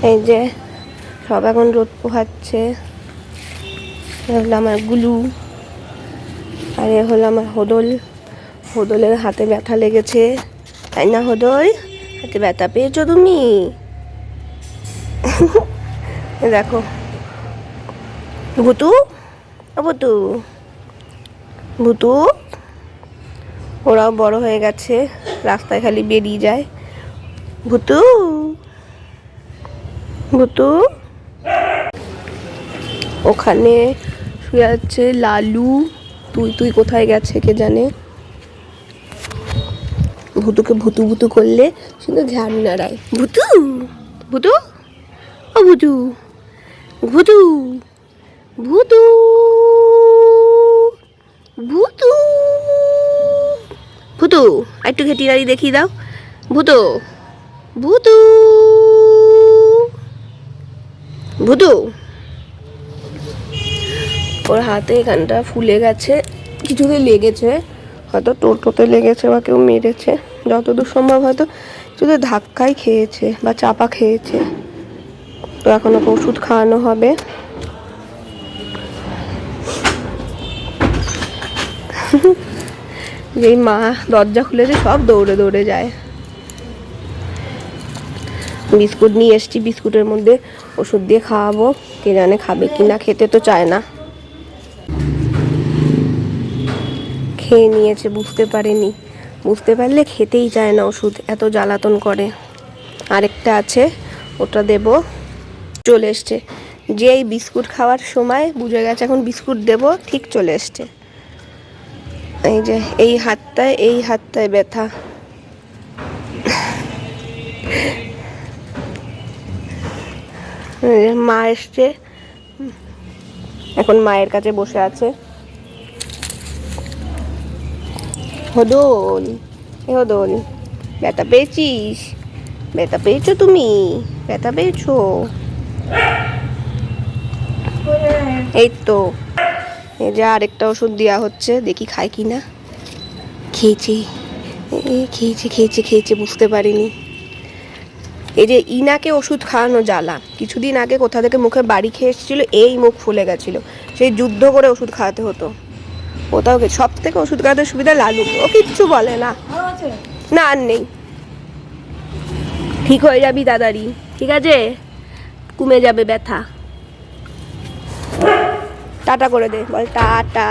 এই যে সব এখন রোদ পোহাচ্ছে। হলো আমার গুলু, আর এ হলো আমার হোদল। হোদলের হাতে ব্যথা লেগেছে, তাই না হোদল? হাতে ব্যথা পেয়েছো তুমি? দেখো ভুতু, ভুতু, ভুতু। ওরাও বড় হয়ে গেছে, রাস্তায় খালি বেরিয়ে যায়। ভুতু, ভুতু। ওখানে শুয়ে আছে লালু। তুই তুই কোথায় গেছে কে জানে। ভুতুকে ভুতু ভুতু করলে শুধু ঝাড় নাড়ায়। ভুতু, ভুতু, ও ভুতু, ভুতু, ভুতু, ভুতু, ভুতু। একটু ঘেটি দাঁড়ি দেখিয়ে দাও। ভুতু, ভুতু, ভুতু। ওর হাতে এখানটা ফুলে গেছে, কিছুতে লেগেছে, হয়তো টোটোতে লেগেছে বা কেউ মেরেছে, যতদূর সম্ভব হয়তো শুধু ধাক্কাই খেয়েছে বা চাপা খেয়েছে। তো এখন ওকে ওষুধ খাওয়ানো হবে। যেই মা দরজা খুলেছে সব দৌড়ে দৌড়ে যায়। বিস্কুট নিয়ে এসছি, বিস্কুটের মধ্যে ওষুধ দিয়ে খাওয়াবো, কে জানে খাবে কি না। খেতে তো চায় না। খেয়ে নিয়েছে, বুঝতে পারেনি, বুঝতে পারলে খেতেই চায় না ওষুধ, এত জ্বালাতন করে। আরেকটা আছে, ওটা দেব। চলে এসছে, যেই বিস্কুট খাওয়ার সময় বুঝে গেছে এখন বিস্কুট দেব, ঠিক চলে এসছে। এই যে এই হাতটায় ব্যথা। মা এসছে, এখন মায়ের কাছে বসে আছে। হোদল, এ হোদল, ব্যথা পেয়েছিস? ব্যথা পেয়েছো তুমি? ব্যথা পেয়েছো? এই তো, এই যে আরেকটা ওষুধ দেওয়া হচ্ছে, দেখি খায় কি না। খেয়েছে, খেয়েছে খেয়েছে খেয়েছে, বুঝতে পারিনি। এই যে ইনাকে ওষুধ খাওয়ানো জ্বালা। কিছুদিন আগে কোথা থেকে মুখে বাড়ি খেয়ে এসেছিল, এই মুখ ফুলে গেছিল, সেই যুদ্ধ করে ওষুধ খাওয়াতে হতো। ওটাও সব থেকে ওষুধ খাওয়াতে সুবিধা লালু, ও কিচ্ছু বলে না। না আর নেই, ঠিক হয়ে যাবি তাড়াতাড়ি, ঠিক আছে? কমে যাবে ব্যথা। টাটা করে দে, বল টাটা।